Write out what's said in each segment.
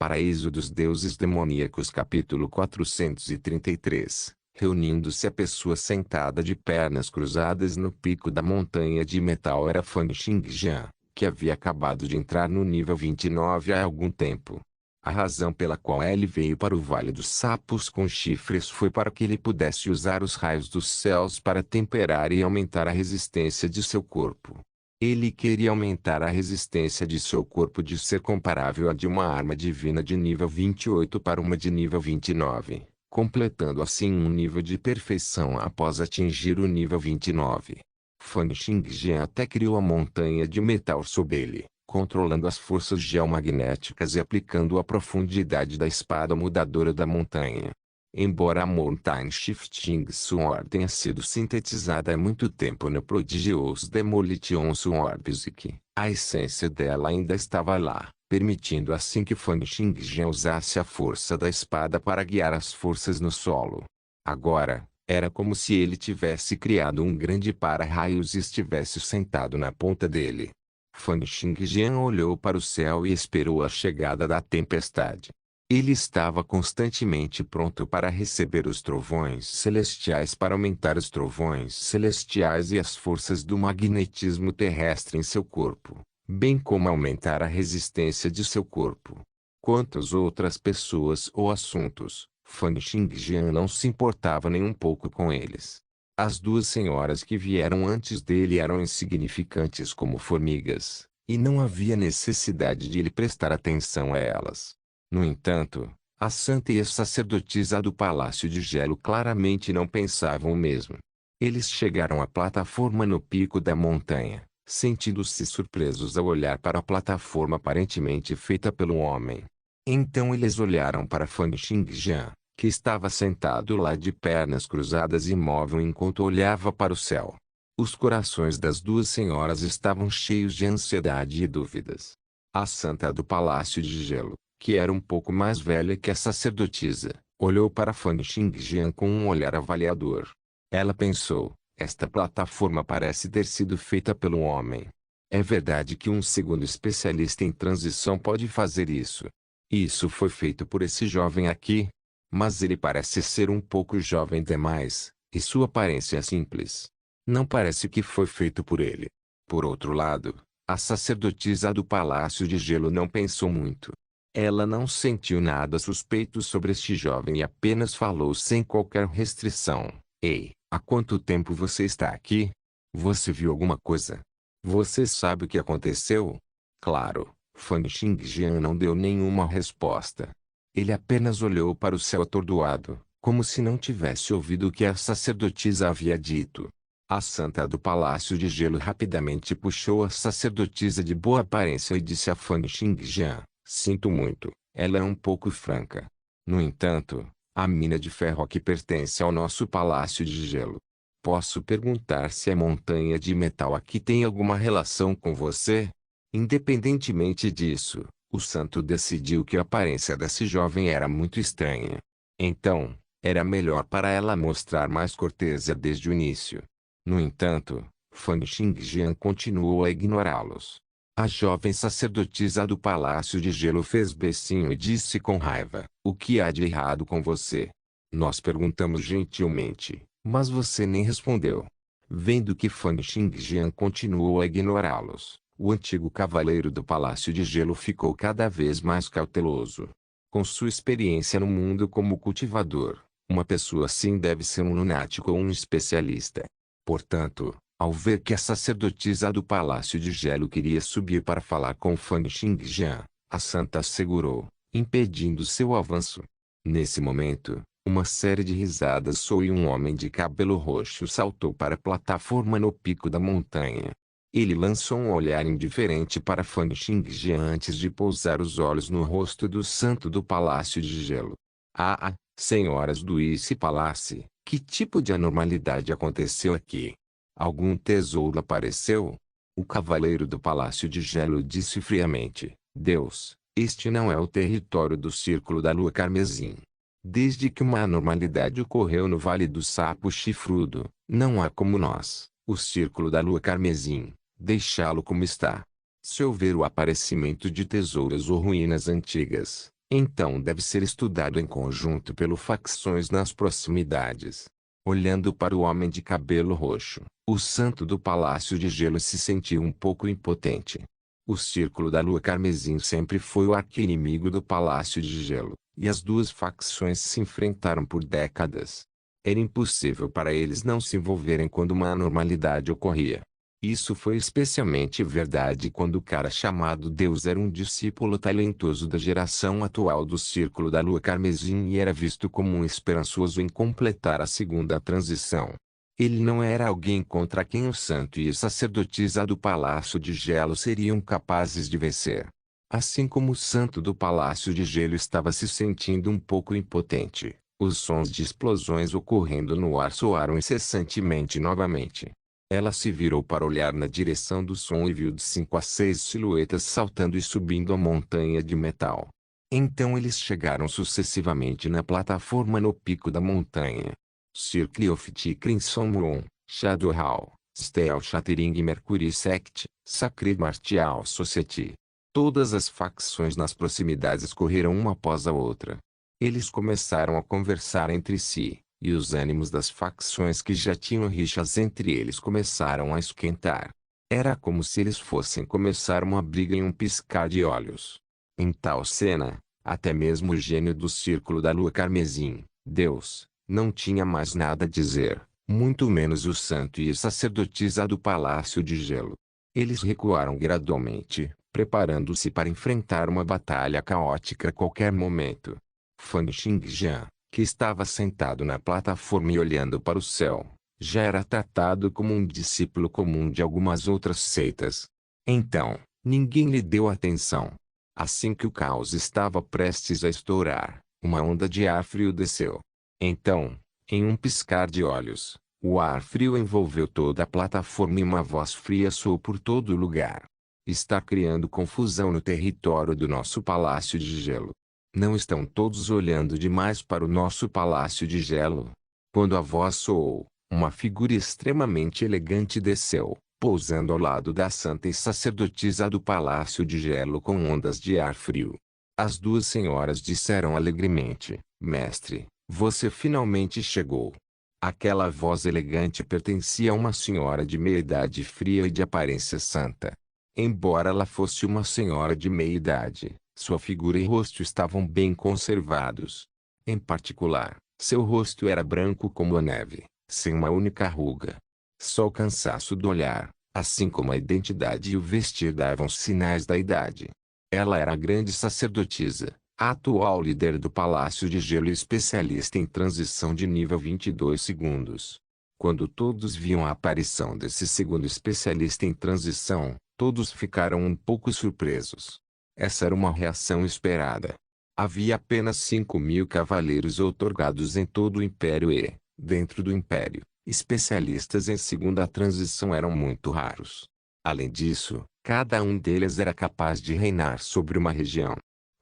Paraíso dos Deuses Demoníacos capítulo 433. Reunindo-se a pessoa sentada de pernas cruzadas no pico da montanha de metal era Fan Xingjian, que havia acabado de entrar no nível 29 há algum tempo. A razão pela qual ele veio para o Vale dos Sapos com Chifres foi para que ele pudesse usar os raios dos céus para temperar e aumentar a resistência de seu corpo. Ele queria aumentar a resistência de seu corpo de ser comparável à de uma arma divina de nível 28 para uma de nível 29, completando assim um nível de perfeição após atingir o nível 29. Fan Xingjian até criou a montanha de metal sob ele, controlando as forças geomagnéticas e aplicando a profundidade da espada mudadora da montanha. Embora a Mountain Shifting Sword tenha sido sintetizada há muito tempo no Prodigious Demolition Sword Physique, a essência dela ainda estava lá, permitindo assim que Fan Xingjian usasse a força da espada para guiar as forças no solo. Agora, era como se ele tivesse criado um grande para-raios e estivesse sentado na ponta dele. Fan Xingjian olhou para o céu e esperou a chegada da tempestade. Ele estava constantemente pronto para receber os trovões celestiais para aumentar os trovões celestiais e as forças do magnetismo terrestre em seu corpo, bem como aumentar a resistência de seu corpo. Quanto às outras pessoas ou assuntos, Fan Xingjian não se importava nem um pouco com eles. As duas senhoras que vieram antes dele eram insignificantes como formigas, e não havia necessidade de ele prestar atenção a elas. No entanto, a santa e a sacerdotisa do Palácio de Gelo claramente não pensavam o mesmo. Eles chegaram à plataforma no pico da montanha, sentindo-se surpresos ao olhar para a plataforma aparentemente feita pelo homem. Então eles olharam para Fan Xingjian, que estava sentado lá de pernas cruzadas e imóvel enquanto olhava para o céu. Os corações das duas senhoras estavam cheios de ansiedade e dúvidas. A santa do Palácio de Gelo, que era um pouco mais velha que a sacerdotisa, olhou para Fan Xingjian com um olhar avaliador. Ela pensou, esta plataforma parece ter sido feita pelo homem. É verdade que um segundo especialista em transição pode fazer isso. Isso foi feito por esse jovem aqui. Mas ele parece ser um pouco jovem demais, e sua aparência é simples. Não parece que foi feito por ele. Por outro lado, a sacerdotisa do Palácio de Gelo não pensou muito. Ela não sentiu nada suspeito sobre este jovem e apenas falou sem qualquer restrição. Ei, há quanto tempo você está aqui? Você viu alguma coisa? Você sabe o que aconteceu? Claro, Fan Xingjian não deu nenhuma resposta. Ele apenas olhou para o céu atordoado, como se não tivesse ouvido o que a sacerdotisa havia dito. A santa do Palácio de Gelo rapidamente puxou a sacerdotisa de boa aparência e disse a Fan Xingjian, sinto muito, ela é um pouco franca. No entanto, a mina de ferro aqui pertence ao nosso Palácio de Gelo. Posso perguntar se a montanha de metal aqui tem alguma relação com você? Independentemente disso, o santo decidiu que a aparência desse jovem era muito estranha. Então, era melhor para ela mostrar mais cortesia desde o início. No entanto, Fan Xingjian continuou a ignorá-los. A jovem sacerdotisa do Palácio de Gelo fez becinho e disse com raiva, o que há de errado com você? Nós perguntamos gentilmente, mas você nem respondeu. Vendo que Fan Xingjian continuou a ignorá-los, o antigo cavaleiro do Palácio de Gelo ficou cada vez mais cauteloso. Com sua experiência no mundo como cultivador, uma pessoa assim deve ser um lunático ou um especialista. Portanto, ao ver que a sacerdotisa do Palácio de Gelo queria subir para falar com Fan Xingjian, a santa segurou, impedindo seu avanço. Nesse momento, uma série de risadas soou e um homem de cabelo roxo saltou para a plataforma no pico da montanha. Ele lançou um olhar indiferente para Fan Xingjian antes de pousar os olhos no rosto do santo do Palácio de Gelo. Ah, senhoras do Ice Palace, que tipo de anormalidade aconteceu aqui? Algum tesouro apareceu? O cavaleiro do Palácio de Gelo disse friamente, Deus, este não é o território do Círculo da Lua Carmesim. Desde que uma anormalidade ocorreu no Vale do Sapo Chifrudo, não há como nós, o Círculo da Lua Carmesim, deixá-lo como está. Se houver o aparecimento de tesouros ou ruínas antigas, Então deve ser estudado em conjunto pelo facções nas proximidades. Olhando para o homem de cabelo roxo, o santo do palácio de gelo se sentiu um pouco impotente. O Círculo da Lua Carmesim sempre foi o arqui-inimigo do Palácio de Gelo, e as duas facções se enfrentaram por décadas. Era impossível para eles não se envolverem quando uma anormalidade ocorria. Isso foi especialmente verdade quando o cara chamado Deus era um discípulo talentoso da geração atual do Círculo da Lua Carmesim e era visto como um esperançoso em completar a segunda transição. Ele não era alguém contra quem o santo e a sacerdotisa do Palácio de Gelo seriam capazes de vencer. Assim como o santo do Palácio de Gelo estava se sentindo um pouco impotente, os sons de explosões ocorrendo no ar soaram incessantemente novamente. Ela se virou para olhar na direção do som e viu de 5 a 6 silhuetas saltando e subindo a montanha de metal. Então eles chegaram sucessivamente na plataforma no pico da montanha. Circle of the Crimson Moon, Shadow Hall, Steel Shattering e Mercury Sect, Sacred Martial Society. Todas as facções nas proximidades correram uma após a outra. Eles começaram a conversar entre si, e os ânimos das facções que já tinham rixas entre eles começaram a esquentar. Era como se eles fossem começar uma briga em um piscar de olhos. Em tal cena, até mesmo o gênio do Círculo da Lua Carmesim, Deus, não tinha mais nada a dizer, muito menos o santo e a sacerdotisa do Palácio de Gelo. Eles recuaram gradualmente, preparando-se para enfrentar uma batalha caótica a qualquer momento. Fan Xingjian, que estava sentado na plataforma e olhando para o céu, já era tratado como um discípulo comum de algumas outras seitas. Então, ninguém lhe deu atenção. Assim que o caos estava prestes a estourar, uma onda de ar frio desceu. Então, em um piscar de olhos, o ar frio envolveu toda a plataforma e uma voz fria soou por todo o lugar. Está criando confusão no território do nosso Palácio de Gelo. Não estão todos olhando demais para o nosso Palácio de Gelo? Quando a voz soou, uma figura extremamente elegante desceu, pousando ao lado da santa e sacerdotisa do Palácio de Gelo com ondas de ar frio. As duas senhoras disseram alegremente: Mestre, você finalmente chegou. Aquela voz elegante pertencia a uma senhora de meia-idade fria e de aparência santa. Embora ela fosse uma senhora de meia-idade, sua figura e rosto estavam bem conservados. Em particular, seu rosto era branco como a neve, sem uma única ruga. Só o cansaço do olhar, assim como a identidade e o vestir davam sinais da idade. Ela era a grande sacerdotisa, a atual líder do Palácio de Gelo e especialista em transição de nível 22 segundos. Quando todos viam a aparição desse segundo especialista em transição, todos ficaram um pouco surpresos. Essa era uma reação esperada. Havia apenas 5.000 cavaleiros outorgados em todo o Império e, dentro do Império, especialistas em segunda transição eram muito raros. Além disso, cada um deles era capaz de reinar sobre uma região.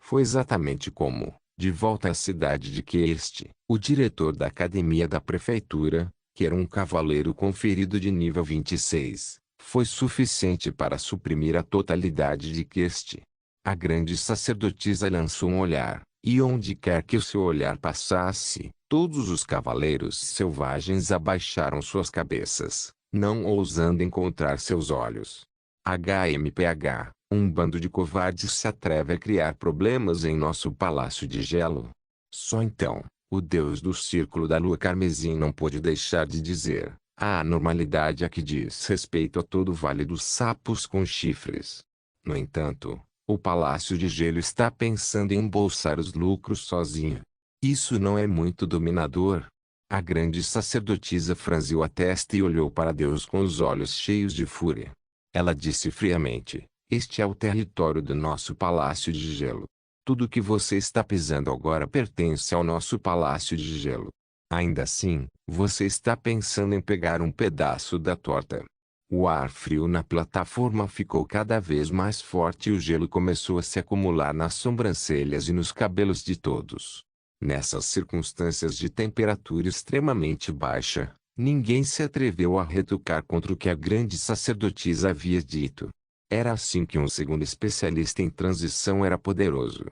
Foi exatamente como, de volta à cidade de Kirst, o diretor da academia da prefeitura, que era um cavaleiro conferido de nível 26, foi suficiente para suprimir a totalidade de Kirst. A grande sacerdotisa lançou um olhar, e onde quer que o seu olhar passasse, todos os cavaleiros selvagens abaixaram suas cabeças, não ousando encontrar seus olhos. HMPH, um bando de covardes se atreve a criar problemas em nosso Palácio de Gelo. Só então, o Deus do Círculo da Lua Carmesim não pôde deixar de dizer: a anormalidade a que diz respeito a todo o Vale dos Sapos com chifres. No entanto, o Palácio de Gelo está pensando em embolsar os lucros sozinho. Isso não é muito dominador? A grande sacerdotisa franziu a testa e olhou para Deus com os olhos cheios de fúria. Ela disse friamente: este é o território do nosso Palácio de Gelo. Tudo que você está pisando agora pertence ao nosso Palácio de Gelo. Ainda assim, você está pensando em pegar um pedaço da torta. O ar frio na plataforma ficou cada vez mais forte e o gelo começou a se acumular nas sobrancelhas e nos cabelos de todos. Nessas circunstâncias de temperatura extremamente baixa, ninguém se atreveu a retrucar contra o que a grande sacerdotisa havia dito. Era assim que um segundo especialista em transição era poderoso.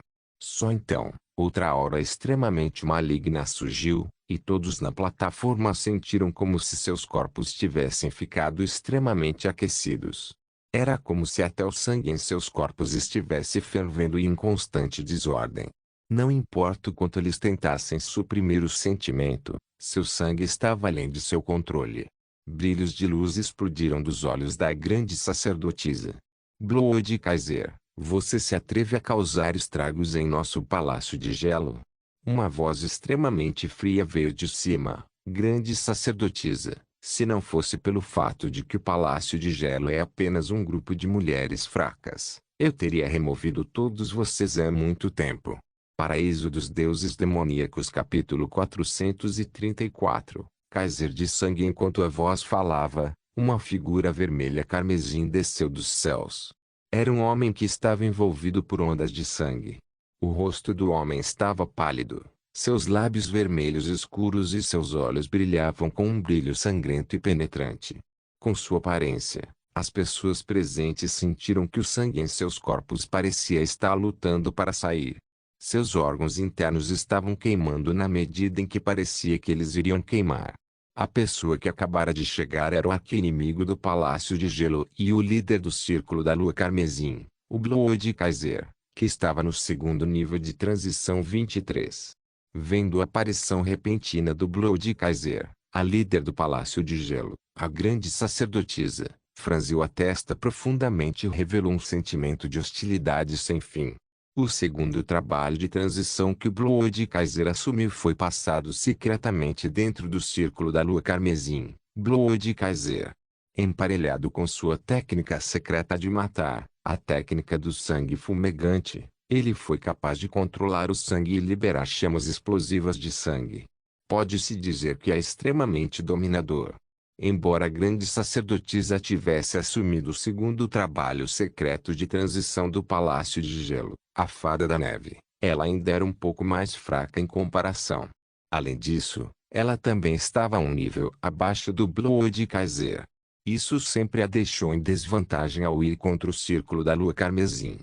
Só então, outra aura extremamente maligna surgiu, e todos na plataforma sentiram como se seus corpos tivessem ficado extremamente aquecidos. Era como se até o sangue em seus corpos estivesse fervendo e em constante desordem. Não importa o quanto eles tentassem suprimir o sentimento, seu sangue estava além de seu controle. Brilhos de luz explodiram dos olhos da grande sacerdotisa. Blood Kaiser, você se atreve a causar estragos em nosso palácio de gelo? Uma voz extremamente fria veio de cima. Grande sacerdotisa, se não fosse pelo fato de que o palácio de gelo é apenas um grupo de mulheres fracas, eu teria removido todos vocês há muito tempo. Paraíso dos Deuses Demoníacos capítulo 434. Kaiser de sangue. Enquanto a voz falava, uma figura vermelha carmesim desceu dos céus. Era um homem que estava envolvido por ondas de sangue. O rosto do homem estava pálido, seus lábios vermelhos escuros e seus olhos brilhavam com um brilho sangrento e penetrante. Com sua aparência, as pessoas presentes sentiram que o sangue em seus corpos parecia estar lutando para sair. Seus órgãos internos estavam queimando na medida em que parecia que eles iriam queimar. A pessoa que acabara de chegar era o arqui-inimigo do Palácio de Gelo e o líder do Círculo da Lua Carmesim, o Blood Kaiser, que estava no segundo nível de transição 23. Vendo a aparição repentina do Blood Kaiser, a líder do Palácio de Gelo, a grande sacerdotisa, franziu a testa profundamente e revelou um sentimento de hostilidade sem fim. O segundo trabalho de transição que o Blood Kaiser assumiu foi passado secretamente dentro do Círculo da Lua Carmesim. Blood Kaiser, emparelhado com sua técnica secreta de matar, a técnica do sangue fumegante, ele foi capaz de controlar o sangue e liberar chamas explosivas de sangue. Pode-se dizer que é extremamente dominador. Embora a grande sacerdotisa tivesse assumido o segundo trabalho secreto de transição do Palácio de Gelo, a Fada da Neve, ela ainda era um pouco mais fraca em comparação. Além disso, ela também estava a um nível abaixo do Blood Kaiser. Isso sempre a deixou em desvantagem ao ir contra o Círculo da Lua Carmesim.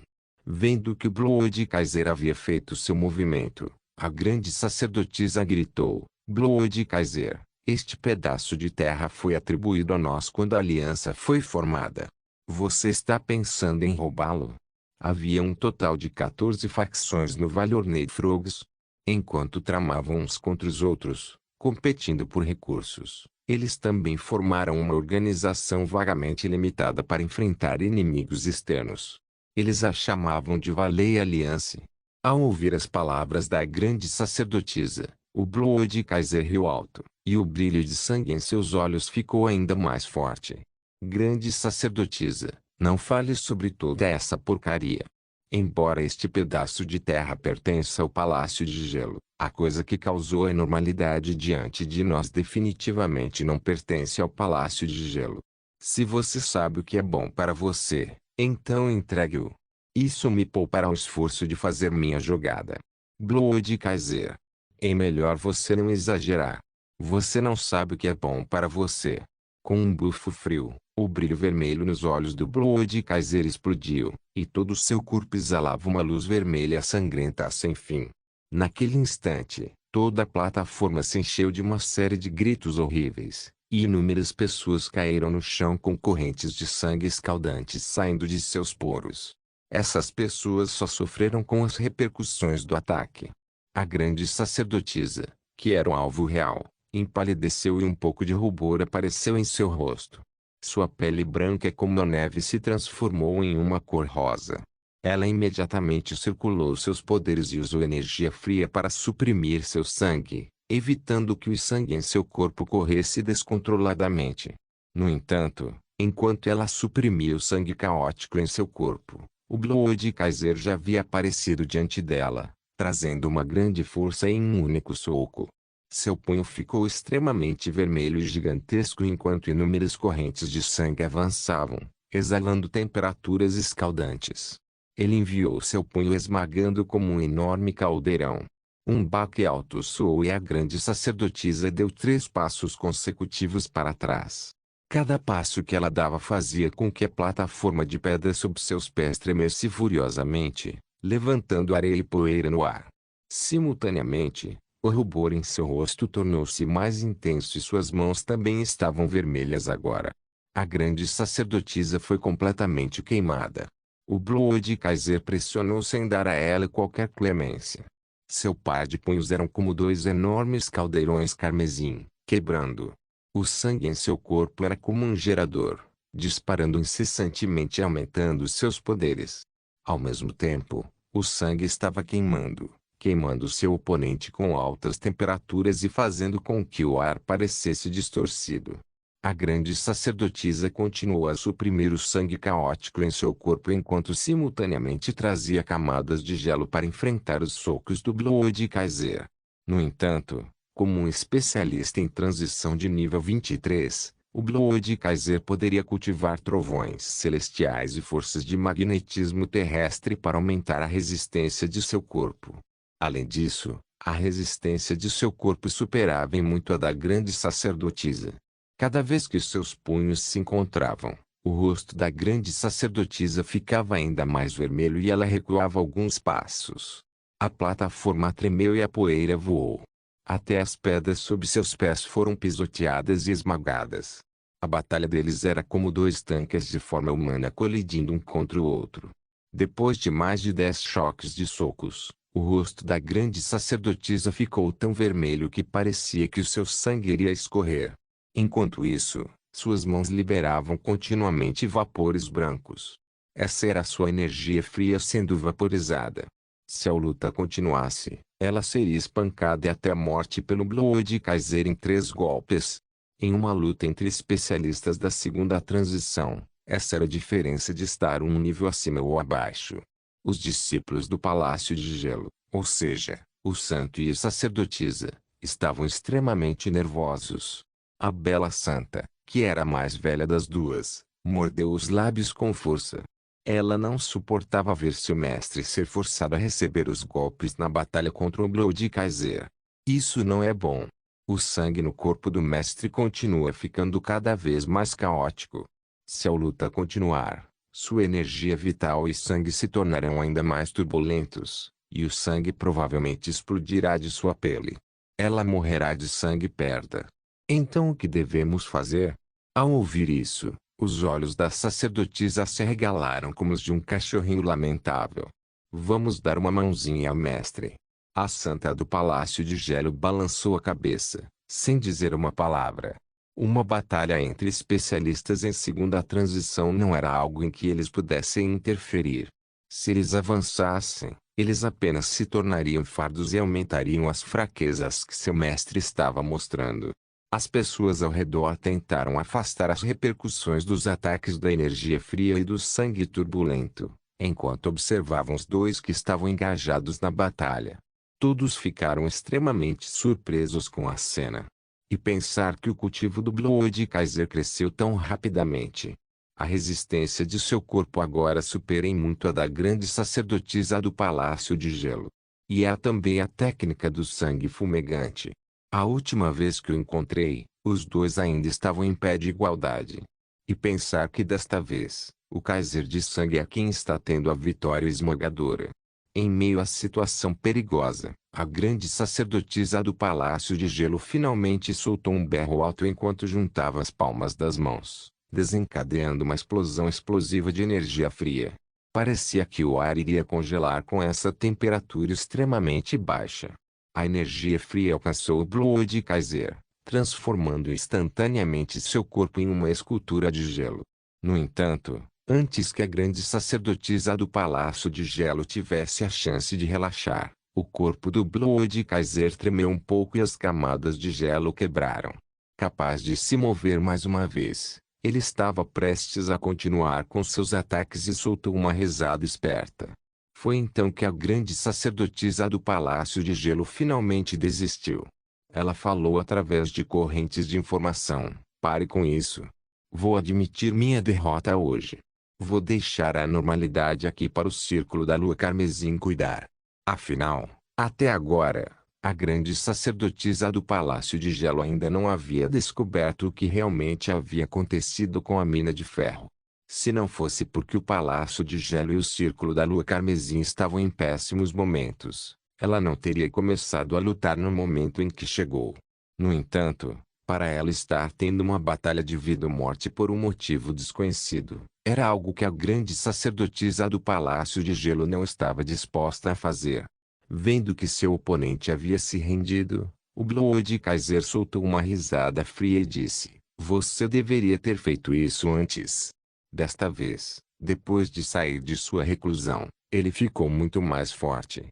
Vendo que o Blood Kaiser havia feito seu movimento, a grande sacerdotisa gritou: Blood Kaiser, este pedaço de terra foi atribuído a nós quando a aliança foi formada. Você está pensando em roubá-lo? Havia um total de 14 facções no Vale Ornate Frogs. Enquanto tramavam uns contra os outros, competindo por recursos, eles também formaram uma organização vagamente limitada para enfrentar inimigos externos. Eles a chamavam de Valley Alliance. Ao ouvir as palavras da grande sacerdotisa, o Blood Kaiser riu alto, e o brilho de sangue em seus olhos ficou ainda mais forte. Grande sacerdotisa, não fale sobre toda essa porcaria. Embora este pedaço de terra pertença ao Palácio de Gelo, a coisa que causou a enormidade diante de nós definitivamente não pertence ao Palácio de Gelo. Se você sabe o que é bom para você, então entregue-o. Isso me poupará o esforço de fazer minha jogada. Blood Kaiser. É melhor você não exagerar. Você não sabe o que é bom para você. Com um bufo frio, o brilho vermelho nos olhos do Blood Kaiser explodiu, e todo o seu corpo exalava uma luz vermelha sangrenta sem fim. Naquele instante, toda a plataforma se encheu de uma série de gritos horríveis, e inúmeras pessoas caíram no chão com correntes de sangue escaldantes saindo de seus poros. Essas pessoas só sofreram com as repercussões do ataque. A grande sacerdotisa, que era um alvo real, empalideceu e um pouco de rubor apareceu em seu rosto. Sua pele branca como a neve se transformou em uma cor rosa. Ela imediatamente circulou seus poderes e usou energia fria para suprimir seu sangue, evitando que o sangue em seu corpo corresse descontroladamente. No entanto, enquanto ela suprimia o sangue caótico em seu corpo, o Blood Kaiser já havia aparecido diante dela, trazendo uma grande força em um único soco. Seu punho ficou extremamente vermelho e gigantesco enquanto inúmeras correntes de sangue avançavam, exalando temperaturas escaldantes. Ele enviou seu punho esmagando como um enorme caldeirão. Um baque alto soou e a grande sacerdotisa deu 3 passos consecutivos para trás. Cada passo que ela dava fazia com que a plataforma de pedra sob seus pés tremesse furiosamente, levantando areia e poeira no ar. Simultaneamente, o rubor em seu rosto tornou-se mais intenso e suas mãos também estavam vermelhas agora. A grande sacerdotisa foi completamente queimada. O Blood Kaiser pressionou sem dar a ela qualquer clemência. Seu par de punhos eram como dois enormes caldeirões carmesim, quebrando. O sangue em seu corpo era como um gerador, disparando incessantemente e aumentando seus poderes. Ao mesmo tempo, o sangue estava queimando seu oponente com altas temperaturas e fazendo com que o ar parecesse distorcido. A grande sacerdotisa continuou a suprimir o sangue caótico em seu corpo enquanto simultaneamente trazia camadas de gelo para enfrentar os socos do Blood Kaiser. No entanto, como um especialista em transição de nível 23, o Blood Kaiser poderia cultivar trovões celestiais e forças de magnetismo terrestre para aumentar a resistência de seu corpo. Além disso, a resistência de seu corpo superava em muito a da grande sacerdotisa. Cada vez que seus punhos se encontravam, o rosto da grande sacerdotisa ficava ainda mais vermelho e ela recuava alguns passos. A plataforma tremeu e a poeira voou. Até as pedras sob seus pés foram pisoteadas e esmagadas. A batalha deles era como dois tanques de forma humana colidindo um contra o outro. Depois de mais de 10 choques de socos, o rosto da grande sacerdotisa ficou tão vermelho que parecia que o seu sangue iria escorrer. Enquanto isso, suas mãos liberavam continuamente vapores brancos. Essa era sua energia fria sendo vaporizada. Se a luta continuasse, ela seria espancada até a morte pelo Blood Kaiser em 3 golpes. Em uma luta entre especialistas da segunda transição, essa era a diferença de estar um nível acima ou abaixo. Os discípulos do Palácio de Gelo, ou seja, o santo e a sacerdotisa, estavam extremamente nervosos. A bela santa, que era a mais velha das duas, mordeu os lábios com força. Ela não suportava ver seu mestre ser forçado a receber os golpes na batalha contra o Blood Kaiser. Isso não é bom. O sangue no corpo do mestre continua ficando cada vez mais caótico. Se a luta continuar, sua energia vital e sangue se tornarão ainda mais turbulentos, e o sangue provavelmente explodirá de sua pele. Ela morrerá de sangue perda. Então o que devemos fazer? Ao ouvir isso, os olhos da sacerdotisa se arregalaram como os de um cachorrinho lamentável. Vamos dar uma mãozinha ao mestre. A santa do Palácio de Gelo balançou a cabeça, sem dizer uma palavra. Uma batalha entre especialistas em segunda transição não era algo em que eles pudessem interferir. Se eles avançassem, eles apenas se tornariam fardos e aumentariam as fraquezas que seu mestre estava mostrando. As pessoas ao redor tentaram afastar as repercussões dos ataques da energia fria e do sangue turbulento, enquanto observavam os dois que estavam engajados na batalha. Todos ficaram extremamente surpresos com a cena. E pensar que o cultivo do Blood Kaiser cresceu tão rapidamente. A resistência de seu corpo agora supera em muito a da grande sacerdotisa do Palácio de Gelo. E há também a técnica do sangue fumegante. A última vez que o encontrei, os dois ainda estavam em pé de igualdade. E pensar que desta vez, o Kaiser de sangue é quem está tendo a vitória esmagadora. Em meio à situação perigosa, a grande sacerdotisa do Palácio de Gelo finalmente soltou um berro alto enquanto juntava as palmas das mãos, desencadeando uma explosão explosiva de energia fria. Parecia que o ar iria congelar com essa temperatura extremamente baixa. A energia fria alcançou o Blood Kaiser, transformando instantaneamente seu corpo em uma escultura de gelo. No entanto, antes que a grande sacerdotisa do Palácio de Gelo tivesse a chance de relaxar, o corpo do Blood Kaiser tremeu um pouco e as camadas de gelo quebraram. Capaz de se mover mais uma vez, ele estava prestes a continuar com seus ataques e soltou uma risada esperta. Foi então que a grande sacerdotisa do Palácio de Gelo finalmente desistiu. Ela falou através de correntes de informação: pare com isso. Vou admitir minha derrota hoje. Vou deixar a normalidade aqui para o Círculo da Lua Carmesim cuidar. Afinal, até agora, a grande sacerdotisa do Palácio de Gelo ainda não havia descoberto o que realmente havia acontecido com a mina de ferro. Se não fosse porque o Palácio de Gelo e o Círculo da Lua Carmesim estavam em péssimos momentos, ela não teria começado a lutar no momento em que chegou. No entanto, para ela estar tendo uma batalha de vida ou morte por um motivo desconhecido, era algo que a grande sacerdotisa do Palácio de Gelo não estava disposta a fazer. Vendo que seu oponente havia se rendido, o Blood Kaiser soltou uma risada fria e disse: "Você deveria ter feito isso antes." Desta vez, depois de sair de sua reclusão, ele ficou muito mais forte.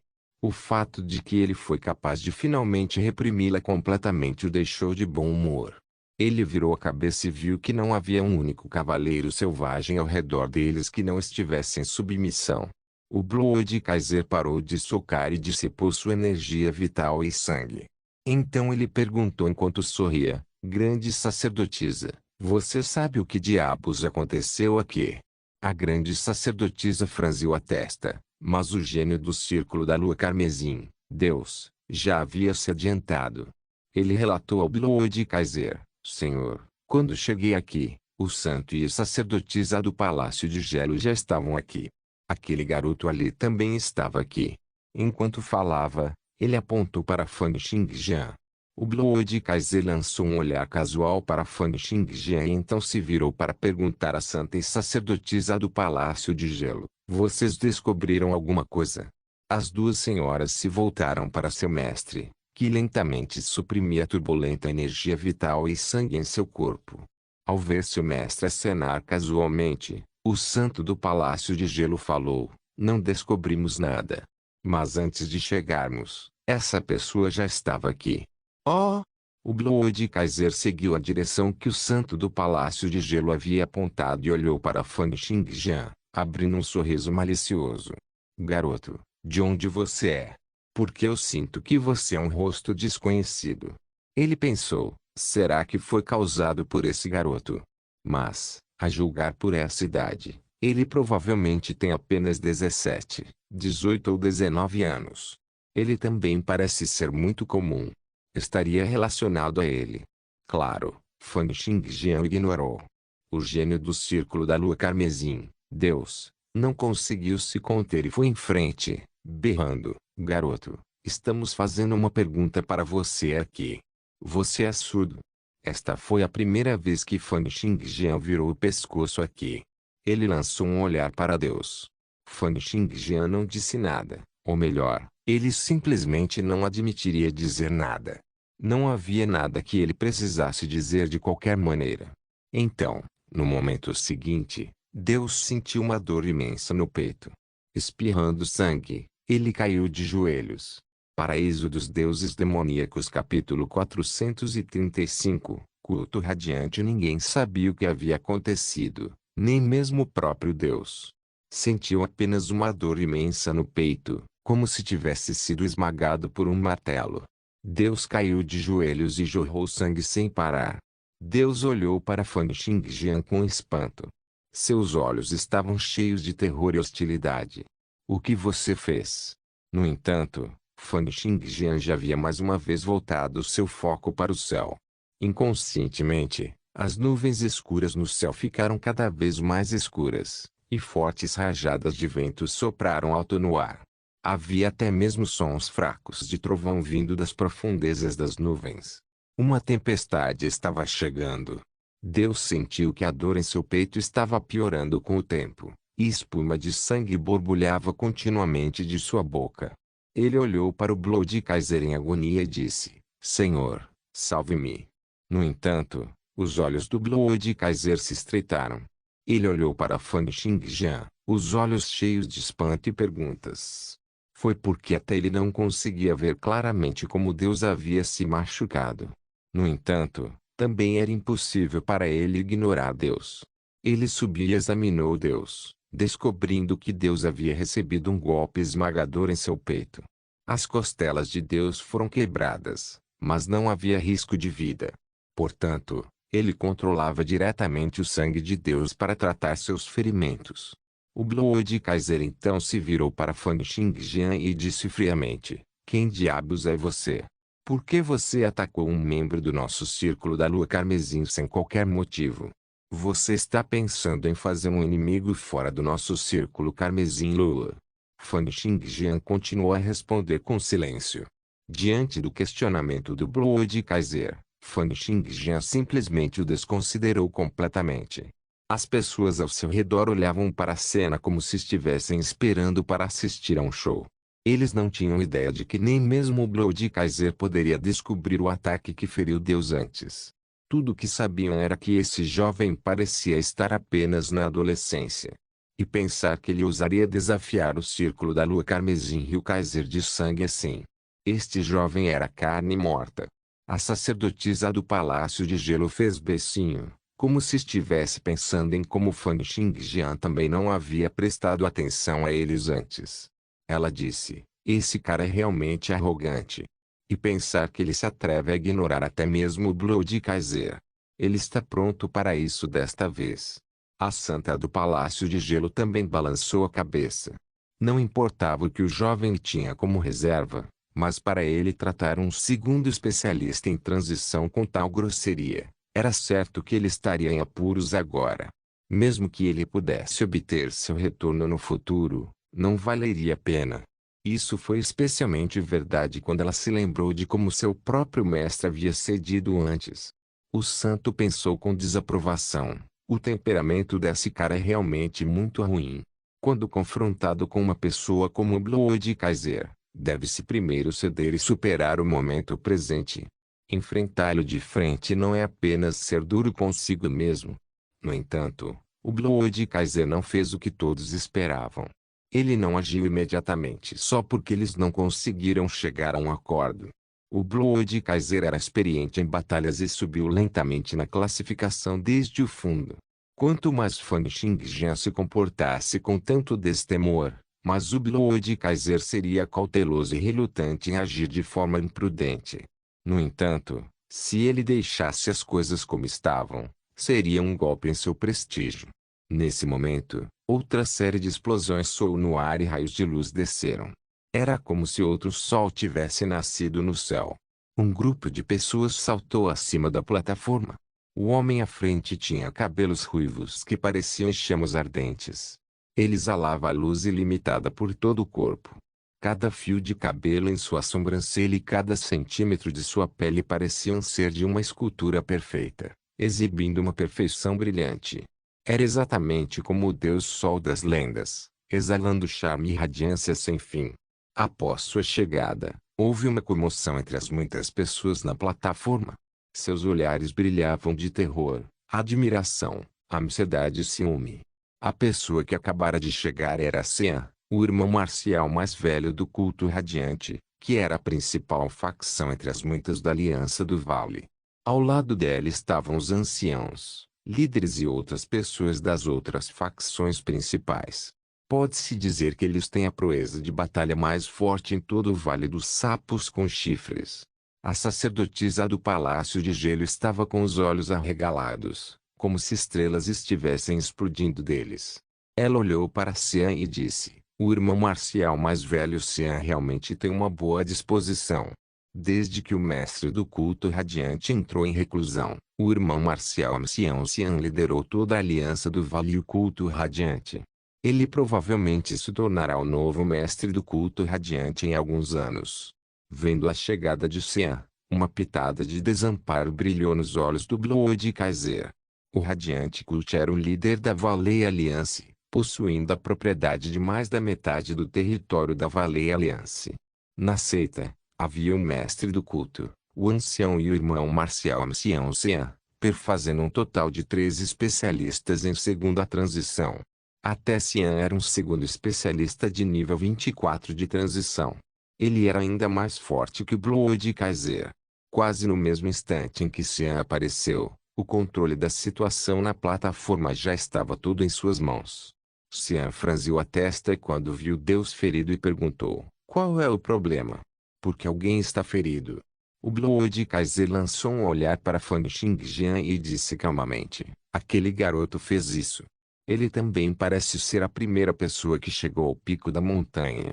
O fato de que ele foi capaz de finalmente reprimi-la completamente o deixou de bom humor. Ele virou a cabeça e viu que não havia um único cavaleiro selvagem ao redor deles que não estivesse em submissão. O Blood Kaiser parou de socar e dissipou sua energia vital e sangue. Então ele perguntou enquanto sorria: "Grande sacerdotisa, você sabe o que diabos aconteceu aqui?" A grande sacerdotisa franziu a testa, mas o gênio do Círculo da Lua Carmesim, Deus, já havia se adiantado. Ele relatou ao Blood Kaiser: "Senhor, quando cheguei aqui, o santo e a sacerdotisa do Palácio de Gelo já estavam aqui. Aquele garoto ali também estava aqui." Enquanto falava, ele apontou para Fan Xingjian. O Blood Kaiser lançou um olhar casual para Fan Xingjian e então se virou para perguntar à santa e sacerdotisa do Palácio de Gelo: "Vocês descobriram alguma coisa?" As duas senhoras se voltaram para seu mestre, que lentamente suprimia a turbulenta energia vital e sangue em seu corpo. Ao ver seu mestre acenar casualmente, o santo do Palácio de Gelo falou: "Não descobrimos nada. Mas antes de chegarmos, essa pessoa já estava aqui." "Oh!" O Blood Kaiser seguiu a direção que o santo do Palácio de Gelo havia apontado e olhou para Fan Xingjian, abrindo um sorriso malicioso. "Garoto, de onde você é? Porque eu sinto que você é um rosto desconhecido." Ele pensou: será que foi causado por esse garoto? Mas, a julgar por essa idade, ele provavelmente tem apenas 17, 18 ou 19 anos. Ele também parece ser muito comum. Estaria relacionado a ele. Claro, Fan Xingjian ignorou. O gênio do Círculo da Lua Carmesim, Deus, não conseguiu se conter e foi em frente, berrando: "Garoto, estamos fazendo uma pergunta para você aqui. Você é surdo?" Esta foi a primeira vez que Fan Xingjian virou o pescoço aqui. Ele lançou um olhar para Deus. Fan Xingjian não disse nada, ou melhor, ele simplesmente não admitiria dizer nada. Não havia nada que ele precisasse dizer de qualquer maneira. Então, no momento seguinte, Deus sentiu uma dor imensa no peito. Espirrando sangue, ele caiu de joelhos. Paraíso dos Deuses Demoníacos capítulo 435, culto radiante. Ninguém sabia o que havia acontecido, nem mesmo o próprio Deus. Sentiu apenas uma dor imensa no peito, como se tivesse sido esmagado por um martelo. Deus caiu de joelhos e jorrou sangue sem parar. Deus olhou para Fan Xingjian com espanto. Seus olhos estavam cheios de terror e hostilidade. "O que você fez?" No entanto, Fan Xingjian já havia mais uma vez voltado seu foco para o céu. Inconscientemente, as nuvens escuras no céu ficaram cada vez mais escuras, e fortes rajadas de vento sopraram alto no ar. Havia até mesmo sons fracos de trovão vindo das profundezas das nuvens. Uma tempestade estava chegando. Deus sentiu que a dor em seu peito estava piorando com o tempo, e espuma de sangue borbulhava continuamente de sua boca. Ele olhou para o Blood Kaiser em agonia e disse: "Senhor, salve-me." No entanto, os olhos do Blood Kaiser se estreitaram. Ele olhou para Fan Xingjian, os olhos cheios de espanto e perguntas. Foi porque até ele não conseguia ver claramente como Deus havia se machucado. No entanto, também era impossível para ele ignorar Deus. Ele subiu e examinou Deus, descobrindo que Deus havia recebido um golpe esmagador em seu peito. As costelas de Deus foram quebradas, mas não havia risco de vida. Portanto, ele controlava diretamente o sangue de Deus para tratar seus ferimentos. O Blood Kaiser então se virou para Fan Xingjian e disse friamente: "Quem diabos é você? Por que você atacou um membro do nosso Círculo da Lua Carmesim sem qualquer motivo?" Você está pensando em fazer um inimigo fora do nosso círculo carmesim Lula? Fan Xingjian continuou a responder com silêncio. Diante do questionamento do Blood Kaiser, Fan Xingjian simplesmente o desconsiderou completamente. As pessoas ao seu redor olhavam para a cena como se estivessem esperando para assistir a um show. Eles não tinham ideia de que nem mesmo o Blood Kaiser poderia descobrir o ataque que feriu Deus antes. Tudo o que sabiam era que esse jovem parecia estar apenas na adolescência. E pensar que ele ousaria desafiar o círculo da lua carmesim e o Kaiser de sangue assim. Este jovem era carne morta. A sacerdotisa do Palácio de Gelo fez beicinho, como se estivesse pensando em como Fan Xingjian também não havia prestado atenção a eles antes. Ela disse, esse cara é realmente arrogante. E pensar que ele se atreve a ignorar até mesmo o Blood Kaiser. Ele está pronto para isso desta vez. A santa do Palácio de Gelo também balançou a cabeça. Não importava o que o jovem tinha como reserva, mas para ele tratar um segundo especialista em transição com tal grosseria, era certo que ele estaria em apuros agora. Mesmo que ele pudesse obter seu retorno no futuro, não valeria a pena. Isso foi especialmente verdade quando ela se lembrou de como seu próprio mestre havia cedido antes. O santo pensou com desaprovação. O temperamento desse cara é realmente muito ruim. Quando confrontado com uma pessoa como o Blood Kaiser, deve-se primeiro ceder e superar o momento presente. Enfrentá-lo de frente não é apenas ser duro consigo mesmo. No entanto, o Blood Kaiser não fez o que todos esperavam. Ele não agiu imediatamente só porque eles não conseguiram chegar a um acordo. O Blood Kaiser era experiente em batalhas e subiu lentamente na classificação desde o fundo. Quanto mais Fan Xingjian se comportasse com tanto destemor, mas o Blood Kaiser seria cauteloso e relutante em agir de forma imprudente. No entanto, se ele deixasse as coisas como estavam, seria um golpe em seu prestígio. Nesse momento, outra série de explosões soou no ar e raios de luz desceram. Era como se outro sol tivesse nascido no céu. Um grupo de pessoas saltou acima da plataforma. O homem à frente tinha cabelos ruivos que pareciam chamas ardentes. Ele exalava a luz ilimitada por todo o corpo. Cada fio de cabelo em sua sobrancelha e cada centímetro de sua pele pareciam ser de uma escultura perfeita, exibindo uma perfeição brilhante. Era exatamente como o Deus Sol das lendas, exalando charme e radiância sem fim. Após sua chegada, houve uma comoção entre as muitas pessoas na plataforma. Seus olhares brilhavam de terror, admiração, ansiedade e ciúme. A pessoa que acabara de chegar era Sean, o irmão marcial mais velho do culto radiante, que era a principal facção entre as muitas da Aliança do Vale. Ao lado dela estavam os anciãos, líderes e outras pessoas das outras facções principais. Pode-se dizer que eles têm a proeza de batalha mais forte em todo o Vale dos Sapos com Chifres. A sacerdotisa do Palácio de Gelo estava com os olhos arregalados, como se estrelas estivessem explodindo deles. Ela olhou para Sean e disse, o irmão marcial mais velho Sean realmente tem uma boa disposição. Desde que o mestre do culto radiante entrou em reclusão, o irmão marcial ancião Sean liderou toda a aliança do Vale e o culto radiante. Ele provavelmente se tornará o novo mestre do culto radiante em alguns anos. Vendo a chegada de Sean, uma pitada de desamparo brilhou nos olhos do Blood Kaiser. O radiante cult era o líder da Valley Alliance, possuindo a propriedade de mais da metade do território da Valley Alliance. Na seita, havia o mestre do culto, o ancião e o irmão marcial ancião Sean, perfazendo um total de 13 especialistas em segunda transição. Até Sean era um segundo especialista de nível 24 de transição. Ele era ainda mais forte que o Blood Kaiser. Quase no mesmo instante em que Sean apareceu, o controle da situação na plataforma já estava tudo em suas mãos. Sean franziu a testa quando viu Deus ferido e perguntou, qual é o problema? Por que alguém está ferido? O Blood Kaiser lançou um olhar para Fan Xingjian e disse calmamente, aquele garoto fez isso. Ele também parece ser a primeira pessoa que chegou ao pico da montanha.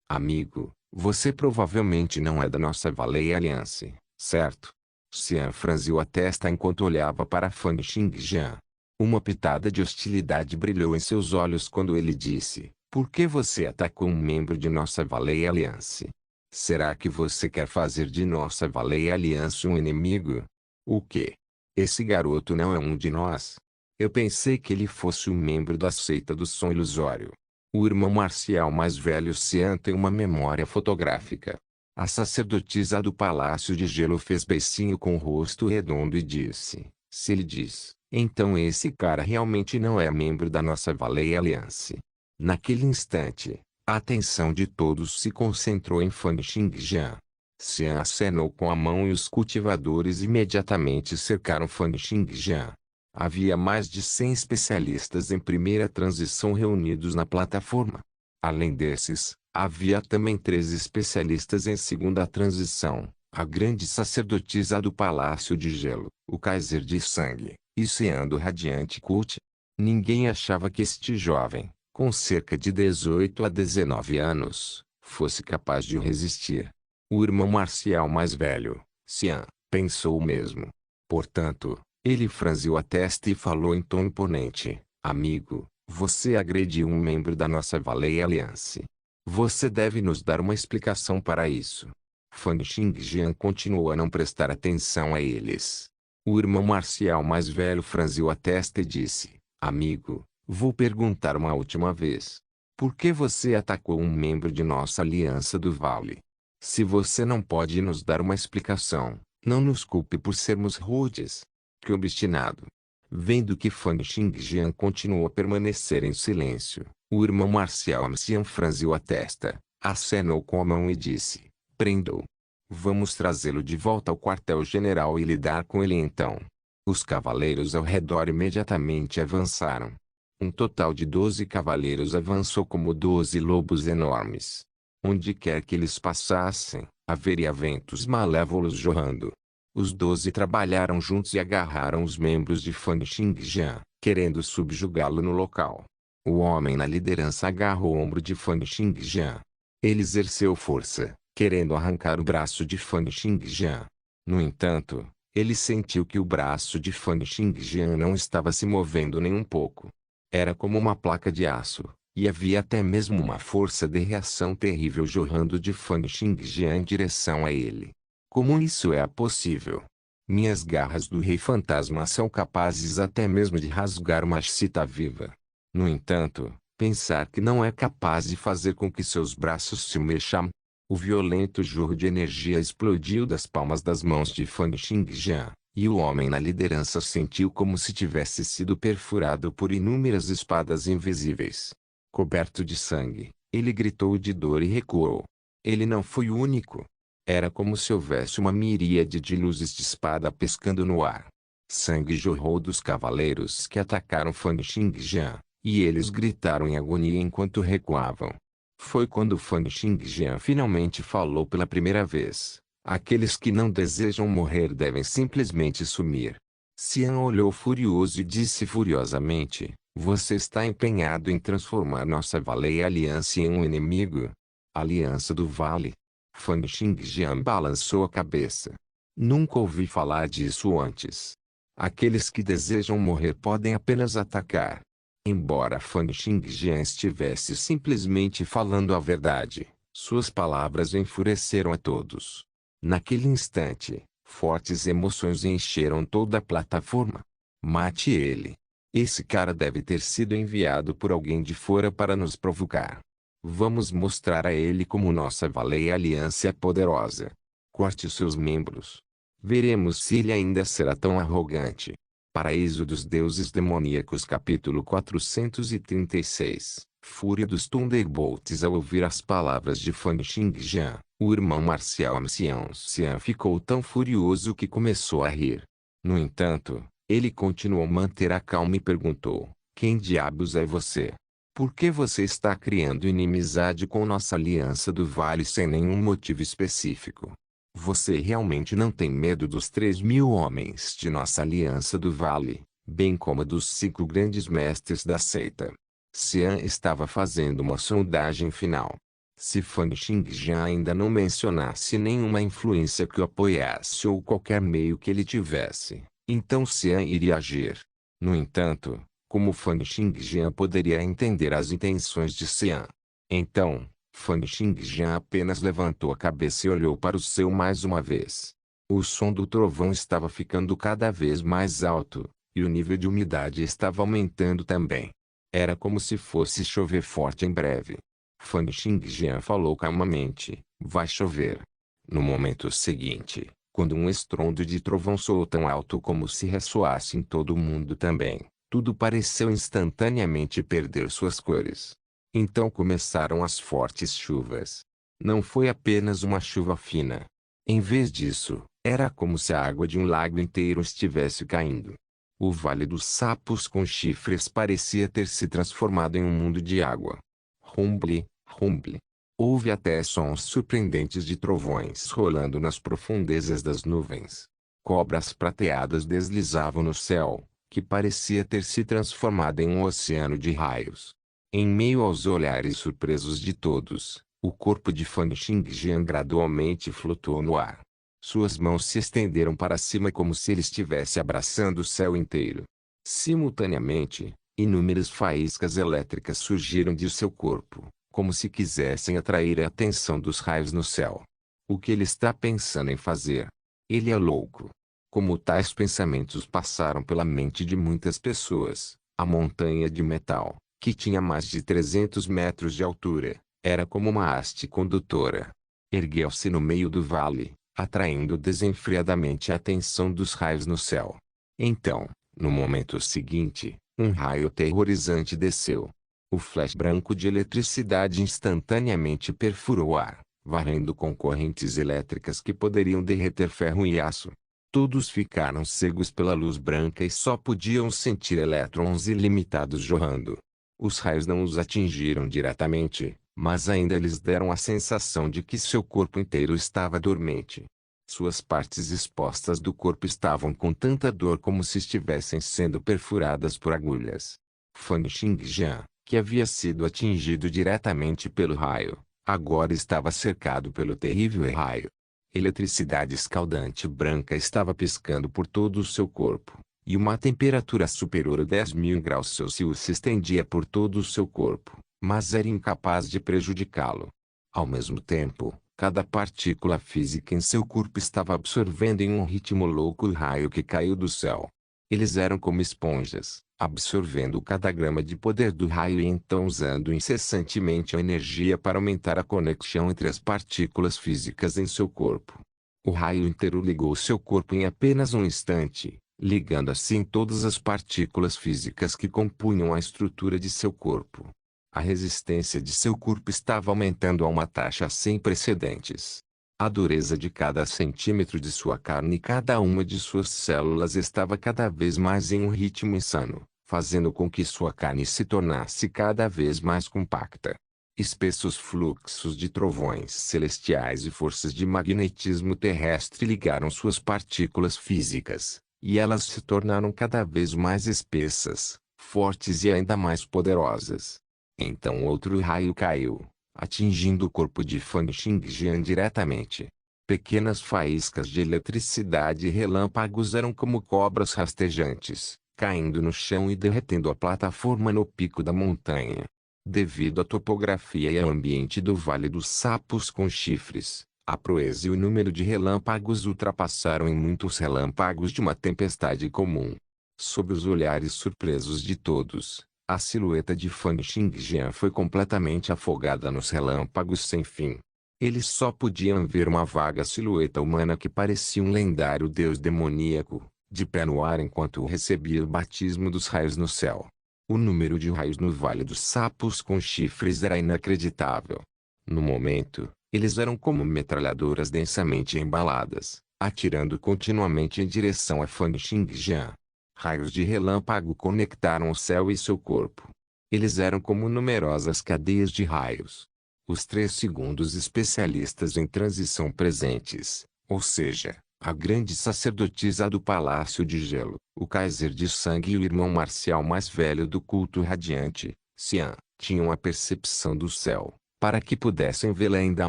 Amigo, você provavelmente não é da nossa Valley Alliance, certo? Xian franziu a testa enquanto olhava para Fan Xingjian. Uma pitada de hostilidade brilhou em seus olhos quando ele disse: "Por que você atacou um membro de nossa Valley Alliance? Será que você quer fazer de nossa Valley Alliance um inimigo? O quê? Esse garoto não é um de nós. Eu pensei que ele fosse um membro da seita do som ilusório." O irmão marcial mais velho Xian tem uma memória fotográfica. A sacerdotisa do Palácio de Gelo fez beicinho com o rosto redondo e disse: "Se ele diz, então esse cara realmente não é membro da nossa Valley Alliance." Naquele instante, a atenção de todos se concentrou em Fan Xingjian. Xian acenou com a mão e os cultivadores imediatamente cercaram Fan Xingjian. Havia mais de 100 especialistas em primeira transição reunidos na plataforma. Além desses, havia também 13 especialistas em segunda transição, a grande sacerdotisa do Palácio de Gelo, o Kaiser de Sangue, e Xian do Radiante Cult. Ninguém achava que este jovem, com cerca de 18 a 19 anos, fosse capaz de resistir. O irmão marcial mais velho, Xian, pensou o mesmo. Portanto, ele franziu a testa e falou em tom imponente: "Amigo, você agrediu um membro da nossa Valley Alliance. Você deve nos dar uma explicação para isso." Fan Xingjian continuou a não prestar atenção a eles. O irmão marcial mais velho franziu a testa e disse: "Amigo, vou perguntar uma última vez. Por que você atacou um membro de nossa Aliança do Vale? Se você não pode nos dar uma explicação, não nos culpe por sermos rudes." Que obstinado. Vendo que Fan Xingjian continuou a permanecer em silêncio, o irmão marcial Xian franziu a testa, acenou com a mão e disse: "Prenda-o. Vamos trazê-lo de volta ao quartel-general e lidar com ele então." Os cavaleiros ao redor imediatamente avançaram. Um total de 12 cavaleiros avançou como 12 lobos enormes. Onde quer que eles passassem, haveria ventos malévolos jorrando. Os 12 trabalharam juntos e agarraram os membros de Fan Xingjian, querendo subjugá-lo no local. O homem na liderança agarrou o ombro de Fan Xingjian. Ele exerceu força, querendo arrancar o braço de Fan Xingjian. No entanto, ele sentiu que o braço de Fan Xingjian não estava se movendo nem um pouco. Era como uma placa de aço, e havia até mesmo uma força de reação terrível jorrando de Fan Xingjian em direção a ele. Como isso é possível? Minhas garras do Rei Fantasma são capazes até mesmo de rasgar uma chita viva. No entanto, pensar que não é capaz de fazer com que seus braços se mexam. O violento jorro de energia explodiu das palmas das mãos de Fan Xingjian, e o homem na liderança sentiu como se tivesse sido perfurado por inúmeras espadas invisíveis. Coberto de sangue, ele gritou de dor e recuou. Ele não foi o único. Era como se houvesse uma miríade de luzes de espada piscando no ar. Sangue jorrou dos cavaleiros que atacaram Fan Xingjian, e eles gritaram em agonia enquanto recuavam. Foi quando Fan Xingjian finalmente falou pela primeira vez: "Aqueles que não desejam morrer devem simplesmente sumir." Xian olhou furioso e disse furiosamente: "Você está empenhado em transformar nossa Valley Alliance em um inimigo? Aliança do Vale?" Fan Xingjian balançou a cabeça. "Nunca ouvi falar disso antes. Aqueles que desejam morrer podem apenas atacar." Embora Fan Xingjian estivesse simplesmente falando a verdade, suas palavras enfureceram a todos. Naquele instante, fortes emoções encheram toda a plataforma. "Mate ele. Esse cara deve ter sido enviado por alguém de fora para nos provocar. Vamos mostrar a ele como nossa Valley Alliance é poderosa. Corte seus membros. Veremos se ele ainda será tão arrogante." Paraíso dos Deuses Demoníacos capítulo 436. Fúria dos Thunderbolts. Ao ouvir as palavras de Fan Xingjian, o irmão marcial Xian ficou tão furioso que começou a rir. No entanto, ele continuou a manter a calma e perguntou: "Quem diabos é você? Por que você está criando inimizade com nossa Aliança do Vale sem nenhum motivo específico? Você realmente não tem medo dos 3.000 homens de nossa Aliança do Vale, bem como dos 5 grandes mestres da seita?" Xian estava fazendo uma sondagem final. Se Fan Xingjian ainda não mencionasse nenhuma influência que o apoiasse ou qualquer meio que ele tivesse, então Xian iria agir. No entanto, como Fan Xingjian poderia entender as intenções de Xian? Então, Fan Xingjian apenas levantou a cabeça e olhou para o céu mais uma vez. O som do trovão estava ficando cada vez mais alto, e o nível de umidade estava aumentando também. Era como se fosse chover forte em breve. Fan Xingjian falou calmamente: vai chover. No momento seguinte, quando um estrondo de trovão soou tão alto como se ressoasse em todo o mundo também, tudo pareceu instantaneamente perder suas cores. Então começaram as fortes chuvas. Não foi apenas uma chuva fina. Em vez disso, era como se a água de um lago inteiro estivesse caindo. O Vale dos Sapos com Chifres parecia ter se transformado em um mundo de água. Rumble, rumble. Houve até sons surpreendentes de trovões rolando nas profundezas das nuvens. Cobras prateadas deslizavam no céu, que parecia ter se transformado em um oceano de raios. Em meio aos olhares surpresos de todos, o corpo de Fan Xingjian gradualmente flutuou no ar. Suas mãos se estenderam para cima como se ele estivesse abraçando o céu inteiro. Simultaneamente, inúmeras faíscas elétricas surgiram de seu corpo, como se quisessem atrair a atenção dos raios no céu. O que ele está pensando em fazer? Ele é louco. Como tais pensamentos passaram pela mente de muitas pessoas, a montanha de metal, que tinha mais de 300 metros de altura, era como uma haste condutora. Ergueu-se no meio do vale, atraindo desenfreadamente a atenção dos raios no céu. Então, no momento seguinte, um raio aterrorizante desceu. O flash branco de eletricidade instantaneamente perfurou o ar, varrendo com correntes elétricas que poderiam derreter ferro e aço. Todos ficaram cegos pela luz branca e só podiam sentir elétrons ilimitados jorrando. Os raios não os atingiram diretamente, mas ainda lhes deram a sensação de que seu corpo inteiro estava dormente. Suas partes expostas do corpo estavam com tanta dor como se estivessem sendo perfuradas por agulhas. Fan Xingjian, que havia sido atingido diretamente pelo raio, agora estava cercado pelo terrível raio. Eletricidade escaldante branca estava piscando por todo o seu corpo, e uma temperatura superior a 10.000 graus Celsius se estendia por todo o seu corpo, mas era incapaz de prejudicá-lo. Ao mesmo tempo, cada partícula física em seu corpo estava absorvendo em um ritmo louco o raio que caiu do céu. Eles eram como esponjas, absorvendo cada grama de poder do raio e então usando incessantemente a energia para aumentar a conexão entre as partículas físicas em seu corpo. O raio inteiro ligou seu corpo em apenas um instante, ligando assim todas as partículas físicas que compunham a estrutura de seu corpo. A resistência de seu corpo estava aumentando a uma taxa sem precedentes. A dureza de cada centímetro de sua carne e cada uma de suas células estava cada vez mais em um ritmo insano, fazendo com que sua carne se tornasse cada vez mais compacta. Espessos fluxos de trovões celestiais e forças de magnetismo terrestre ligaram suas partículas físicas, e elas se tornaram cada vez mais espessas, fortes e ainda mais poderosas. Então outro raio caiu, atingindo o corpo de Fan Xingjian diretamente. Pequenas faíscas de eletricidade e relâmpagos eram como cobras rastejantes, caindo no chão e derretendo a plataforma no pico da montanha. Devido à topografia e ao ambiente do Vale dos Sapos com Chifres, a proeza e o número de relâmpagos ultrapassaram em muitos relâmpagos de uma tempestade comum. Sob os olhares surpresos de todos, a silhueta de Fan Xingjian foi completamente afogada nos relâmpagos sem fim. Eles só podiam ver uma vaga silhueta humana que parecia um lendário deus demoníaco, de pé no ar enquanto recebia o batismo dos raios no céu. O número de raios no Vale dos Sapos com Chifres era inacreditável. No momento, eles eram como metralhadoras densamente embaladas, atirando continuamente em direção a Fan Xingjian. Raios de relâmpago conectaram o céu e seu corpo. Eles eram como numerosas cadeias de raios. Os 3 segundos especialistas em transição presentes, ou seja, a grande sacerdotisa do Palácio de Gelo, o Kaiser de Sangue e o irmão marcial mais velho do culto radiante, Xian, tinham a percepção do céu, para que pudessem vê-la ainda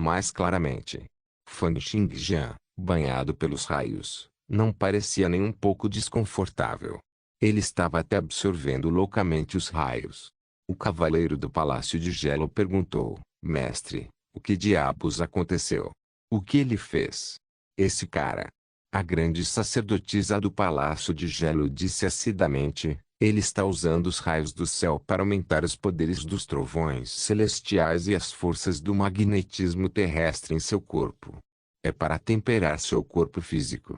mais claramente. Fan Xingjian, banhado pelos raios, não parecia nem um pouco desconfortável. Ele estava até absorvendo loucamente os raios. O cavaleiro do Palácio de Gelo perguntou: Mestre, o que diabos aconteceu? O que ele fez? Esse cara. A grande sacerdotisa do Palácio de Gelo disse acidamente: ele está usando os raios do céu para aumentar os poderes dos trovões celestiais e as forças do magnetismo terrestre em seu corpo. É para temperar seu corpo físico.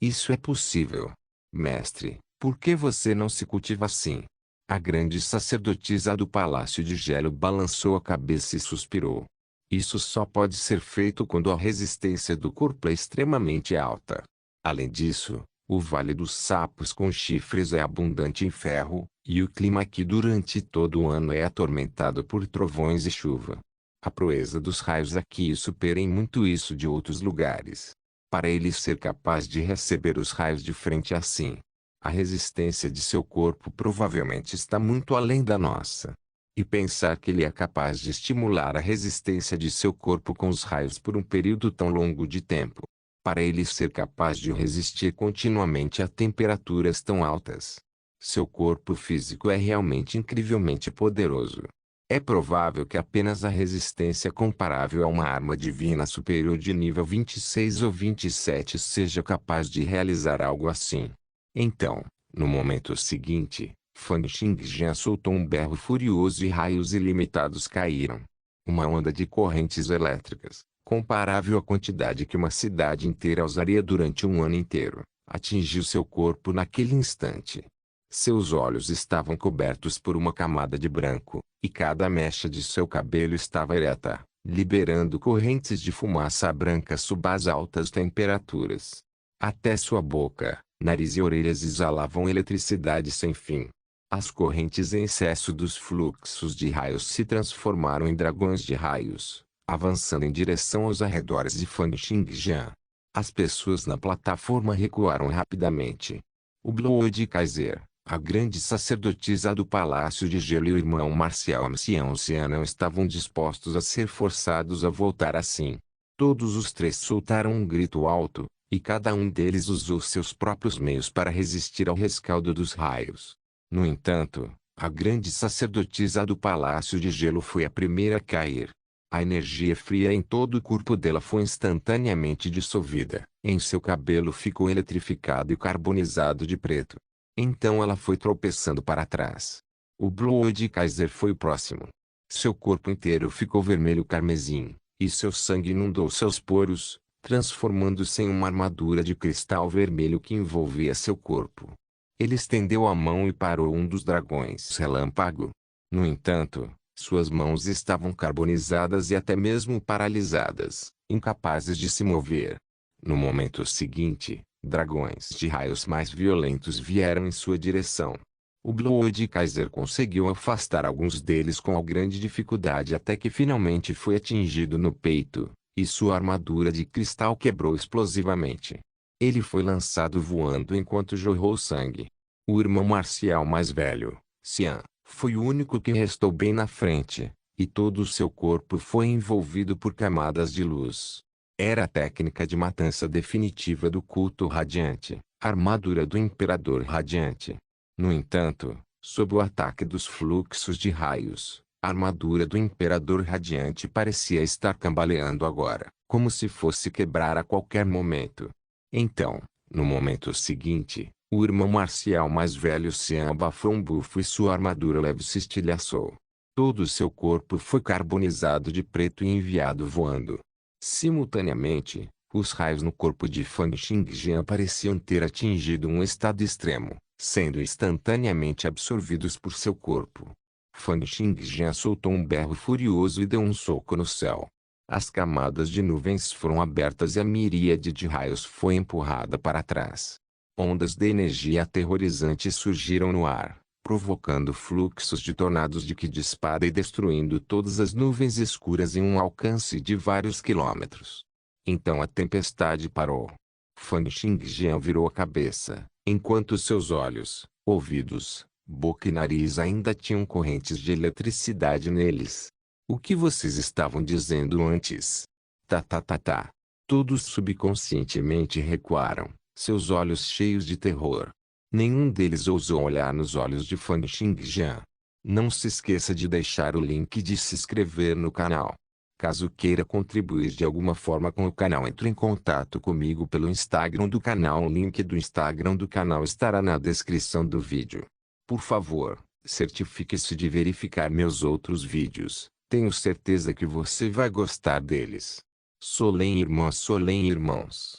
Isso é possível. Mestre, por que você não se cultiva assim? A grande sacerdotisa do Palácio de Gelo balançou a cabeça e suspirou. Isso só pode ser feito quando a resistência do corpo é extremamente alta. Além disso, o Vale dos Sapos com Chifres é abundante em ferro, e o clima aqui durante todo o ano é atormentado por trovões e chuva. A proeza dos raios aqui supera em muito isso de outros lugares. Para ele ser capaz de receber os raios de frente assim, a resistência de seu corpo provavelmente está muito além da nossa. E pensar que ele é capaz de estimular a resistência de seu corpo com os raios por um período tão longo de tempo. Para ele ser capaz de resistir continuamente a temperaturas tão altas. Seu corpo físico é realmente incrivelmente poderoso. É provável que apenas a resistência comparável a uma arma divina superior de nível 26 ou 27 seja capaz de realizar algo assim. Então, no momento seguinte, Fan Xingjian soltou um berro furioso e raios ilimitados caíram. Uma onda de correntes elétricas, comparável à quantidade que uma cidade inteira usaria durante um ano inteiro, atingiu seu corpo naquele instante. Seus olhos estavam cobertos por uma camada de branco, e cada mecha de seu cabelo estava ereta, liberando correntes de fumaça branca sob as altas temperaturas. Até sua boca, nariz e orelhas exalavam eletricidade sem fim. As correntes em excesso dos fluxos de raios se transformaram em dragões de raios, avançando em direção aos arredores de Fan Xingjian. As pessoas na plataforma recuaram rapidamente. O Blood Kaiser, a grande sacerdotisa do Palácio de Gelo e o irmão marcial Xian não estavam dispostos a ser forçados a voltar assim. Todos os três soltaram um grito alto, e cada um deles usou seus próprios meios para resistir ao rescaldo dos raios. No entanto, a grande sacerdotisa do Palácio de Gelo foi a primeira a cair. A energia fria em todo o corpo dela foi instantaneamente dissolvida. Em seu cabelo ficou eletrificado e carbonizado de preto. Então ela foi tropeçando para trás. O Blood Kaiser foi o próximo. Seu corpo inteiro ficou vermelho carmesim, e seu sangue inundou seus poros, transformando-se em uma armadura de cristal vermelho que envolvia seu corpo. Ele estendeu a mão e parou um dos dragões relâmpago. No entanto, suas mãos estavam carbonizadas e até mesmo paralisadas, incapazes de se mover. No momento seguinte, dragões de raios mais violentos vieram em sua direção. O Blood Kaiser conseguiu afastar alguns deles com grande dificuldade até que finalmente foi atingido no peito, e sua armadura de cristal quebrou explosivamente. Ele foi lançado voando enquanto jorrou sangue. O irmão marcial mais velho, Xian, foi o único que restou bem na frente, e todo o seu corpo foi envolvido por camadas de luz. Era a técnica de matança definitiva do culto radiante, a armadura do Imperador Radiante. No entanto, sob o ataque dos fluxos de raios, a armadura do Imperador Radiante parecia estar cambaleando agora, como se fosse quebrar a qualquer momento. Então, no momento seguinte, o irmão marcial mais velho Xian abafou um bufo e sua armadura leve se estilhaçou. Todo o seu corpo foi carbonizado de preto e enviado voando. Simultaneamente, os raios no corpo de Fan Xingjian pareciam ter atingido um estado extremo, sendo instantaneamente absorvidos por seu corpo. Fan Xingjian soltou um berro furioso e deu um soco no céu. As camadas de nuvens foram abertas e a miríade de raios foi empurrada para trás. Ondas de energia aterrorizantes surgiram no ar, provocando fluxos de tornados de que dispara e destruindo todas as nuvens escuras em um alcance de vários quilômetros. Então a tempestade parou. Fan Xingjian virou a cabeça, enquanto seus olhos, ouvidos, boca e nariz ainda tinham correntes de eletricidade neles. O que vocês estavam dizendo antes? Tá tá tá tá. Todos subconscientemente recuaram, seus olhos cheios de terror. Nenhum deles ousou olhar nos olhos de Fan Xingjian. Não se esqueça de deixar o link e de se inscrever no canal. Caso queira contribuir de alguma forma com o canal, entre em contato comigo pelo Instagram do canal. O link do Instagram do canal estará na descrição do vídeo. Por favor, certifique-se de verificar meus outros vídeos. Tenho certeza que você vai gostar deles. Solem irmãos.